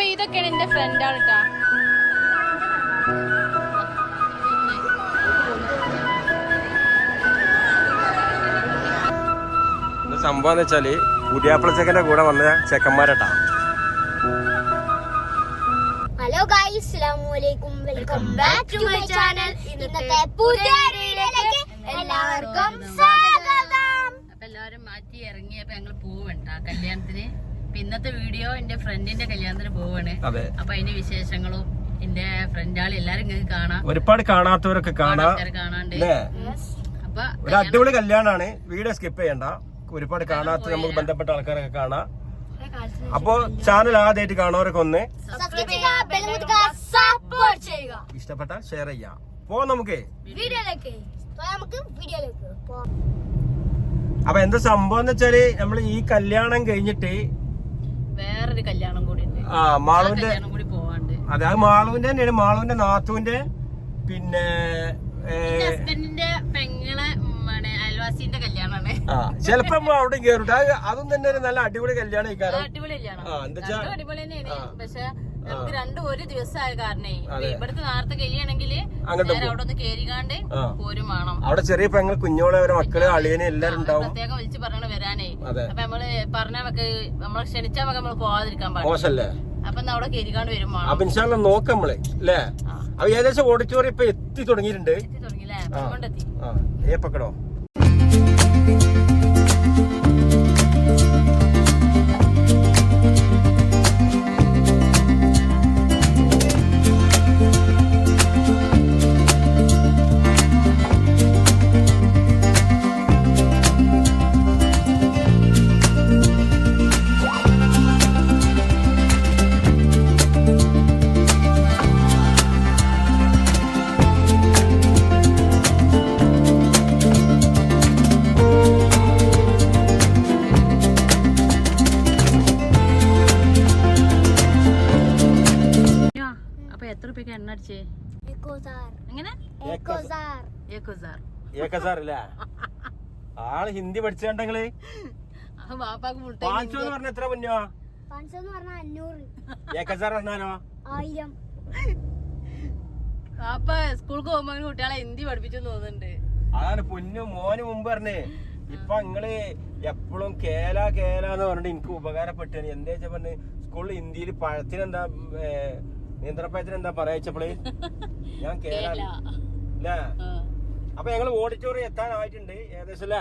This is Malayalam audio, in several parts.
അപ്പൊ ഇതൊക്കെയാണ് എന്റെ ഫ്രണ്ടാണ് കേട്ടോ. സംഭവം എന്ന് വെച്ചാല് പുതിയാപ്പിള ചെക്കന്റെ കൂടെ വന്ന ചെക്കന്മാരട്ടാ. ഹലോ ഗൈസ്, അസ്സലാമു അലൈക്കും, welcome back to my channel. ഇന്നത്തെ പുതിയ വീഡിയോയിലേക്ക് എല്ലാവർക്കും സ്വാഗതം. അപ്പൊ എല്ലാവരും മാറ്റി ഇറങ്ങിയപ്പോ ഞങ്ങൾ പോവണ്ട കല്യാണത്തിന്. ഇന്നത്തെ വീഡിയോ എന്റെ ഫ്രണ്ടിന്റെ കല്യാണത്തിന് പോവാണ്. അപ്പൊ അതിന്റെ വിശേഷങ്ങളും എന്റെ ഫ്രണ്ടാളി എല്ലാരും നിങ്ങൾക്ക് കാണാം. ഒരുപാട് കാണാത്തവരൊക്കെ കാണാണ്ട്. അപ്പൊ ഒരു അടിപൊളി കല്യാണാണ്. വീഡിയോ സ്കിപ്പ് ചെയ്യണ്ട. ഒരുപാട് കാണാത്ത നമുക്ക് ബന്ധപ്പെട്ട ആൾക്കാരൊക്കെ കാണാം. അപ്പൊ ചാനൽ ആദ്യമായിട്ട് കാണുന്നവരൊക്കെ ഒന്ന് ഇഷ്ടപ്പെട്ട ഷെയർ ചെയ്യാം. നമുക്ക് വീഡിയോയിലേക്ക്. അപ്പൊ എന്താ സംഭവം എന്ന് വെച്ചാല് നമ്മള് ഈ കല്യാണം കഴിഞ്ഞിട്ട് വേറൊരു കല്യാണം കൂടി ഉണ്ട്. മാളുവിന്റെ കൂടി പോവാണ്ട്. അതെ, അത് മാളുവിന്റെ തന്നെയാണ്. മാളുവിന്റെ നാത്തുവിന്റെ പിന്നെ ഹസ്ബൻഡിന്റെ പെങ്ങളെ അയൽവാസിന്റെ കല്യാണമാണ്. ചെലപ്പോ നമ്മൾ അവിടെ കേറിട്ട് അതും തന്നെ ഒരു നല്ല അടിപൊളി കല്യാണം. അടിപൊളി കല്യാണം, അടിപൊളി തന്നെയാണ്. പക്ഷെ നമുക്ക് രണ്ടും ഒരു ദിവസമായ കാരണേ ഇവിടുത്തെ നേരത്തെ കഴിയണമെങ്കിൽ അവിടെ ഒന്ന് കേറിക്കാണ്ട് പോരും വേണം. അവിടെ ചെറിയ പെങ്ങൾ കുഞ്ഞോളെ അവരെ മക്കള് അളിയനെ എല്ലാരും ഉണ്ടാവും. പ്രത്യേകം വിളിച്ച് പറഞ്ഞ വരാനേ. അപ്പൊ നമ്മള് പറഞ്ഞ നമ്മളെ ക്ഷണിച്ചാൽ നമ്മള് പോവാതിരിക്കാൻ പാടില്ല. അപ്പൊ അവിടെ കേറിക്കാണ്ട് വരും വേണം. അപ്പൊ ഇൻഷാ അല്ലാഹ് നോക്കാം നമ്മള് അല്ലേ. അപ്പൊ ഏകദേശം ഓഡിറ്റോറിയം ഇപ്പൊ എത്തി തുടങ്ങിയിട്ടുണ്ട്. ഏപ്പക്കടോ ആള് ഹിന്ദി പഠിച്ചേണ്ടെങ്കില് പറഞ്ഞ എത്ര മുന്നോ 1000 സ്കൂൾക്ക് പോകുമ്പോ കുട്ടികളെ ഹിന്ദി പഠിപ്പിച്ചു തോന്നുന്നുണ്ട്. അതാണ് പൊന്നു മോന് മുമ്പ് പറഞ്ഞേ. ഇപ്പൊ നിങ്ങള് എപ്പോഴും കേല കേലാന്ന് പറഞ്ഞിട്ട് എനിക്ക് ഉപകാരപ്പെട്ടു. എന്താ വെച്ചാ പറഞ്ഞ് സ്കൂളിൽ ഹിന്ദിയിൽ പഴത്തിനെന്താ നേന്ത്രപ്പഴത്തിന് എന്താ പറയച്ചപ്പോള് ഞാൻ കേരള. അപ്പൊ ഞങ്ങള് ഓഡിറ്റോറിയം എത്താനായിട്ടുണ്ട് ഏകദേശം അല്ലേ.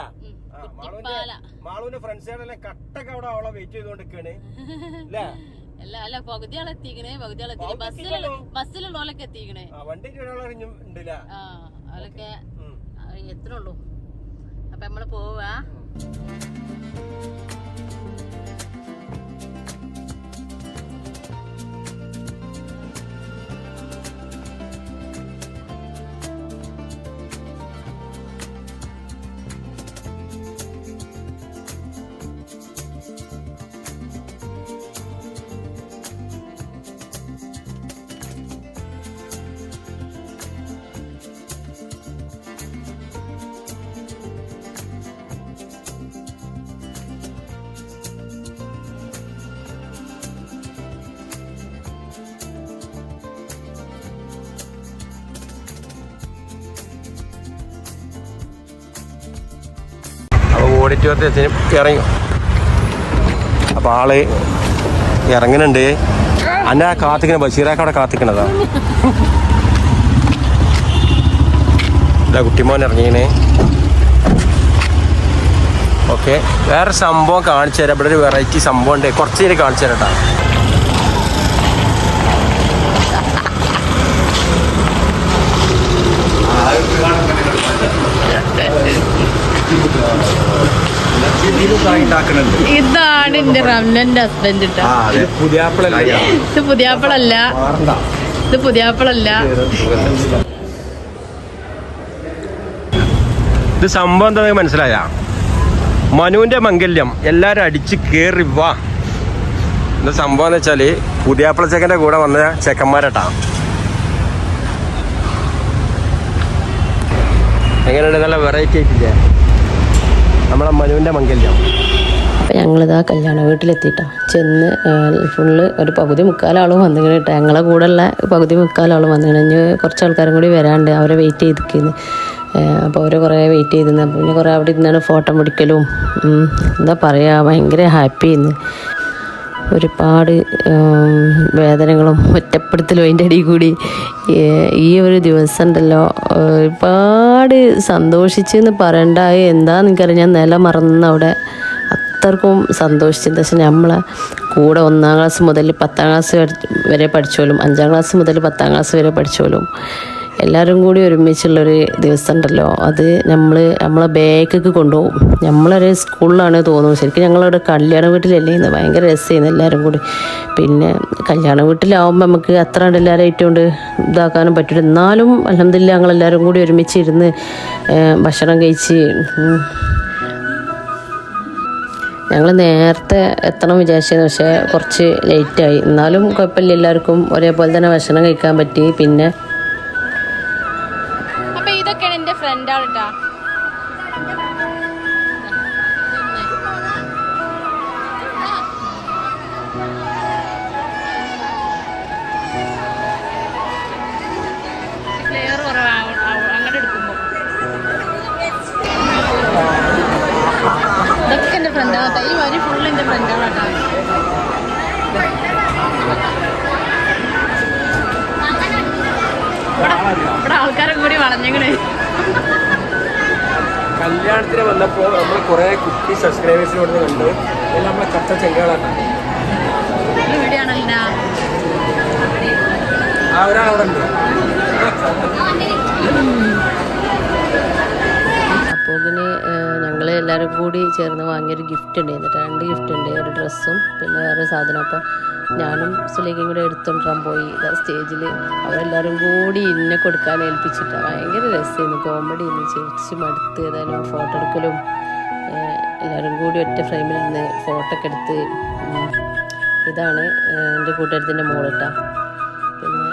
മാളുവിന്റെ ഫ്രണ്ട്സുകളെല്ലാം കട്ടൊക്കെ അവിടെ അവളെ വെയിറ്റ് ചെയ്തോണ്ടിരിക്കാണ് അല്ലേ. അല്ല പകുതിയാളെ എത്തിക്കണേ, ബസ്സിലുള്ളവരൊക്കെ എത്തിക്കണേ. വണ്ടി ഉണ്ടല്ലേ, അവരൊക്കെ എത്തണുള്ളൂ. അപ്പൊ നമ്മള് പോവാ. ഓഡിറ്റോറിയത്തിൽ ഇറങ്ങി. അപ്പൊ ആള് ഇറങ്ങുന്നുണ്ട്. അന്നെ കാത്തിക്കണ ബഷീറാക്ക് അവിടെ കാത്തിക്കണതാ. കുട്ടിമോൻ ഇറങ്ങിയേ. ഓക്കെ, വേറെ സംഭവം കാണിച്ചു തരാം. ഇവിടെ ഒരു വെറൈറ്റി സംഭവം ഉണ്ട്. കുറച്ച് നേരം കാണിച്ചു തരാം കേട്ടോ. ഇതാണ് എന്റെ റംലന്റെ ഹസ്ബൻഡ്. ഇത് പുതിയാപ്പിളല്ല. ഇത് സംഭവം എന്താ മനസ്സിലായ? മനുവിന്റെ മംഗല്യം. എല്ലാരും അടിച്ച് കേറി വാ. എന്താ സംഭവം എന്ന് വെച്ചാല് പുതിയാപ്പിള ചെക്കന്റെ കൂടെ വന്ന ചെക്കന്മാരട്ടാ. എങ്ങനെയുണ്ട്? നല്ല വെറൈറ്റി ആയിട്ടില്ലേ നമ്മളെ മനുവിന്റെ മംഗല്യം. അപ്പം ഞങ്ങളിതാ കല്യാണ വീട്ടിലെത്തിയിട്ടോ. ചെന്ന് ഫുള്ള് ഒരു പകുതി മുക്കാലാളും വന്നിങ്ങനെ കേട്ടോ. ഞങ്ങളെ കൂടെയുള്ള പകുതി മുക്കാലാളും വന്നിങ്ങനെ. ഇനി കുറച്ച് ആൾക്കാരും കൂടി വരാണ്ട്, അവരെ വെയിറ്റ് ചെയ്തിരിക്കുന്നു. അപ്പോൾ അവർ കുറേ വെയിറ്റ് ചെയ്തിരുന്നു. അപ്പോൾ പിന്നെ കുറേ അവിടെ ഇരുന്നാണ് ഫോട്ടോ പിടിക്കലും. എന്താ പറയുക, ഭയങ്കര ഹാപ്പി ആയിരുന്നു. ഒരുപാട് വേദനകളും ഒറ്റപ്പെടുത്തലും അതിൻ്റെ അടിയിൽ കൂടി ഈ ഒരു ദിവസം ഉണ്ടല്ലോ. ഒരുപാട് സന്തോഷിച്ചെന്ന് പറയണ്ട. എന്താണെന്ന് എനിക്കറിയാം, ഞാൻ നില മറന്ന് അവിടെ അത്രക്കും സന്തോഷിച്ചത്. പക്ഷെ നമ്മളെ കൂടെ 1-ാം ക്ലാസ് മുതൽ 10-ാം ക്ലാസ് വരെ പഠിച്ചോലും, 5-ാം ക്ലാസ് മുതൽ 10-ാം ക്ലാസ് വരെ പഠിച്ചോലും എല്ലാവരും കൂടി ഒരുമിച്ചുള്ളൊരു ദിവസം ഉണ്ടല്ലോ. അത് നമ്മളെ ബാക്കൊക്കെ കൊണ്ടുപോകും. നമ്മളൊരു സ്കൂളിലാണ് തോന്നുന്നു. ശരിക്കും ഞങ്ങളവിടെ കല്യാണ വീട്ടിലല്ലേ ഇന്ന്. ഭയങ്കര രസമായിരുന്നു എല്ലാവരും കൂടി. പിന്നെ കല്യാണ വീട്ടിലാവുമ്പോൾ നമുക്ക് അത്ര എല്ലാവരും ആയിട്ടുകൊണ്ട് ഇതാക്കാനും പറ്റില്ല. എന്നാലും അൽഹംദുലില്ലാ ഞങ്ങളെല്ലാവരും കൂടി ഒരുമിച്ചിരുന്ന് ഭക്ഷണം കഴിച്ച് ഞങ്ങൾ നേരത്തെ എത്തണം വിചാരിച്ചത്. പക്ഷേ കുറച്ച് ലേറ്റായി. എന്നാലും കുഴപ്പമില്ല, എല്ലാവർക്കും ഒരേപോലെ തന്നെ ഭക്ഷണം കഴിക്കാൻ പറ്റി. പിന്നെ അപ്പൊ ഇതൊക്കെയാണ് എന്റെ ഫ്രണ്ടാണ് കേട്ടോ. ക്ലിയർ കുറവാണ് അങ്ങോട്ട് എടുക്കുമ്പോ. ഇതൊക്കെ എന്റെ ഫ്രണ്ടാണ്. ഈ വരി ഫുള്ള് എന്റെ ഫ്രണ്ടാണ് കേട്ടോ. ഇവിടെ ആൾക്കാരെ കൂടി വളഞ്ഞങ്ങനെ. കല്യാണത്തിന് വന്നപ്പോൾ നമ്മൾ കുറേ കുട്ടി സബ്സ്ക്രൈബേഴ്സിനോട് കണ്ട് എല്ലാം നമ്മളെ കട്ട ചെങ്കളാണ്. ഈ വീഡിയോ ആണല്ലോ. ആ ഒരാളവിടെ ഉണ്ട്. അപ്പോൾ ഇതിന് ഞങ്ങൾ എല്ലാവരും കൂടി ചേർന്ന് വാങ്ങിയൊരു ഗിഫ്റ്റ് ഉണ്ടായിരുന്നു. 2 ഗിഫ്റ്റ് ഉണ്ട്. ഒരു ഡ്രസ്സും പിന്നെ വേറെ സാധനം. അപ്പോൾ ഞാനും സുലേഖയും കൂടെ എടുത്തുകൊണ്ടിരാൻ പോയി. സ്റ്റേജിൽ അവരെല്ലാവരും കൂടി ഇന്നെ കൊടുക്കാൻ ഏൽപ്പിച്ചിട്ടാണ്. ഭയങ്കര രസമായിരുന്നു, കോമഡി ഇന്ന് ചിരിച്ച് മടുത്ത്. ഏതായാലും ഫോട്ടോ എടുക്കലും എല്ലാവരും കൂടി ഒറ്റ ഫ്രെയിമിൽ നിന്ന് ഫോട്ടോ ഒക്കെ എടുത്ത്. ഇതാണ് എൻ്റെ കൂട്ടുകാരത്തിൻ്റെ മോളിട്ടാ. പിന്നെ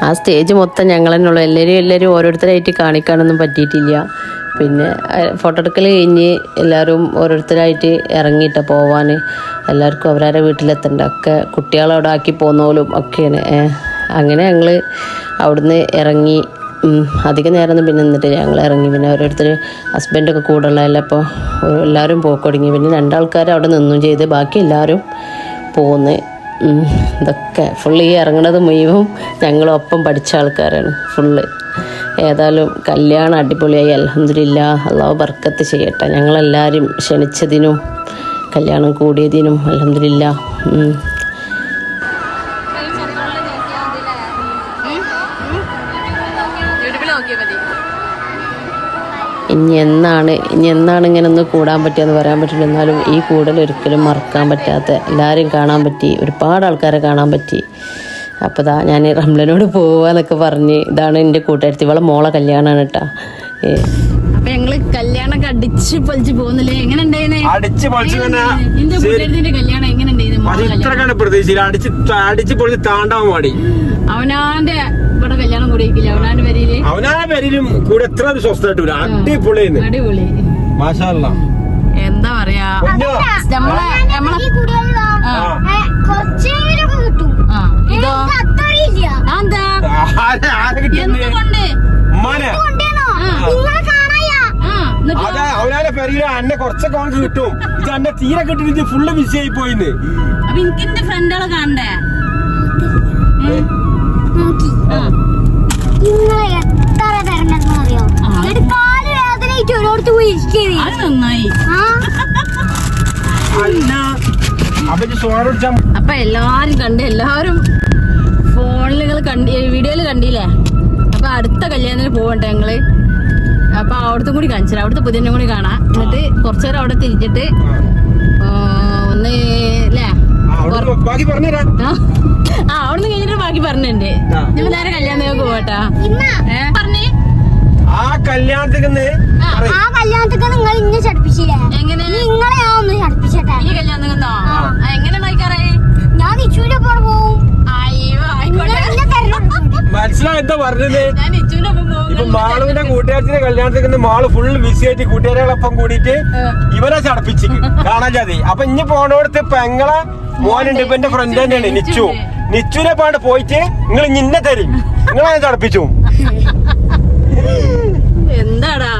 ആ സ്റ്റേജ് മൊത്തം ഞങ്ങൾ തന്നെയുള്ളൂ. എല്ലാവരും ഓരോരുത്തരായിട്ട് കാണിക്കാനൊന്നും പറ്റിയിട്ടില്ല. പിന്നെ ഫോട്ടോ എടുക്കൽ കഴിഞ്ഞ് എല്ലാവരും ഓരോരുത്തരായിട്ട് ഇറങ്ങിയിട്ടാണ് പോവാൻ. എല്ലാവർക്കും അവരവരുടെ വീട്ടിലെത്തണ്ട. ഒക്കെ കുട്ടികളവിടെ ആക്കി പോന്നോലും ഒക്കെയാണ്. അങ്ങനെ ഞങ്ങൾ അവിടുന്ന് ഇറങ്ങി. അധികം നേരമൊന്നും പിന്നെ നിന്നിട്ട് ഞങ്ങൾ ഇറങ്ങി. പിന്നെ ഓരോരുത്തർ ഹസ്ബൻഡൊക്കെ കൂടെ ഉള്ളതല്ല. അപ്പോൾ എല്ലാവരും പോക്കൊടുങ്ങി. പിന്നെ 2 ആൾക്കാർ അവിടെ നിന്നും ചെയ്ത് ബാക്കി എല്ലാവരും പോന്ന്. ഇതൊക്കെ ഫുള്ള് ഈ ഇറങ്ങണത് മുഴുവൻ ഞങ്ങളൊപ്പം പഠിച്ച ആൾക്കാരാണ് ഫുള്ള്. ഏതായാലും കല്യാണം അടിപൊളിയായി, അൽഹംദുലില്ലാ. അള്ളാഹു ബർക്കത്ത് ചെയ്യട്ടെ. ഞങ്ങളെല്ലാവരും ക്ഷണിച്ചതിനും കല്യാണം കൂടിയതിനും അൽഹംദുലില്ലാ. ഇനി എന്നാണ് ഇങ്ങനെ ഒന്ന് കൂടാൻ പറ്റിയെന്ന് പറയാൻ പറ്റില്ല. എന്നാലും ഈ കൂടൽ ഒരിക്കലും മറക്കാൻ പറ്റാത്ത, എല്ലാവരും കാണാൻ പറ്റി, ഒരുപാട് ആൾക്കാരെ കാണാൻ പറ്റി. അപ്പോൾ ഞാൻ റംലനോട് പോവാന്നൊക്കെ പറഞ്ഞ്. ഇതാണ് എൻ്റെ കൂട്ടുകാരത്തി, ഇവളെ മോളെ കല്യാണമാണ് കേട്ടോ. അപ്പൊ ഞങ്ങള് കല്യാണൊക്കെ അടിച്ച് പൊളിച്ച് പോകുന്നില്ലേ? എങ്ങനെ ഉണ്ടായിരുന്നേ? എന്റെ കൂട്ടുകാരത്തിന്റെ കല്യാണം എങ്ങനെ ഉണ്ടായിരുന്നു? അടിച്ച് പൊളിച്ച് താണ്ടാൻ പാടി. അവനാന്റെ ഇവിടെ കല്യാണം കൂടിയില്ല. അവനാന്റെ പേരില് പേരിലും കൂടെ എത്ര സ്വസ്ഥമായിട്ട് അടിപൊളി അടിപൊളി. മാഷാ അല്ലാ. എന്താ പറയാ, നമ്മളെ ഇതോ എന്താ എന്തുകൊണ്ട് അവനാലെ പെരിയില് അന്നെ കുറച്ചൊക്കെ അവനക്ക് കിട്ടും. ഇത് അന്നെ തീരെ കിട്ടിട്ട് ഫുള്ള് മിസ് ആയി പോയിന്ന്. അപ്പൊ എനിക്ക് എന്റെ ഫ്രണ്ടുകളെ കാണണ്ടേ? അത് നന്നായി. അപ്പൊ എല്ലാരും കണ്ട്, എല്ലാരും ഫോണിൽ വീഡിയോയില് കണ്ടില്ലേ? അപ്പൊ അടുത്ത കല്യാണത്തിന് പോവട്ടെ ഞങ്ങള്. അപ്പൊ അവിടുത്തെ കൂടി കാണിച്ചു, അവിടുത്തെ പുതിയ കൂടി കാണാം. എന്നിട്ട് കുറച്ചേരം അവിടെ തിരിച്ചിട്ട് ഒന്ന് ല്ലേ അവിടുന്ന് കഴിഞ്ഞിട്ട് ബാക്കി പറഞ്ഞിട്ടുണ്ട്. ഞങ്ങൾ നേരെ കല്യാണത്തിനൊക്കെ പോവട്ടാ പറഞ്ഞേ. ആ ആ കല്യാണത്തിൽ ആ കല്യാണത്തൊക്കെ നിങ്ങൾ ഇന്നെ ചടപ്പിച്ചില്ലേ? എങ്ങനെ നിങ്ങളെ ഞാൻ ഒന്ന് ചടപ്പിച്ചട്ടെ. ഈ കല്യാണം നിന്നോ എങ്ങനെ നോക്കാറേ? ഞാൻ ഇച്ചൂന്റെ ഒപ്പം പോവും. അയ്യോ ആയിക്കോട്ടെ, എന്നെ തരണം. മനസ്സിലായി എന്താ പറഞ്ഞത്? ഞാൻ ഇച്ചുവിന്റെ ഒപ്പം പോകും. ഇപ്പൊ മാളുവിന്റെ കൂട്ടുകാരത്തിന്റെ കല്യാണത്തിൽ മാള് ഫുള്ള് ബിസി ആയിട്ട് കൂട്ടുകാരികളൊപ്പം കൂടിയിട്ട് ഇവരെ ചടപ്പിച്ചിക്ക് കാണാൻ ജാതി. അപ്പൊ ഇനി പോണോടത്ത് പെങ്ങളെ മോനുണ്ട്, ഇപ്പൊ എന്റെ ഫ്രണ്ട് തന്നെയാണ് നിച്ചു. നിച്ചുവിനെ പാണ്ട് പോയിട്ട് നിങ്ങൾ ഇന്നെ തരും, നിങ്ങളെ ചടപ്പിച്ചു. എന്താടാ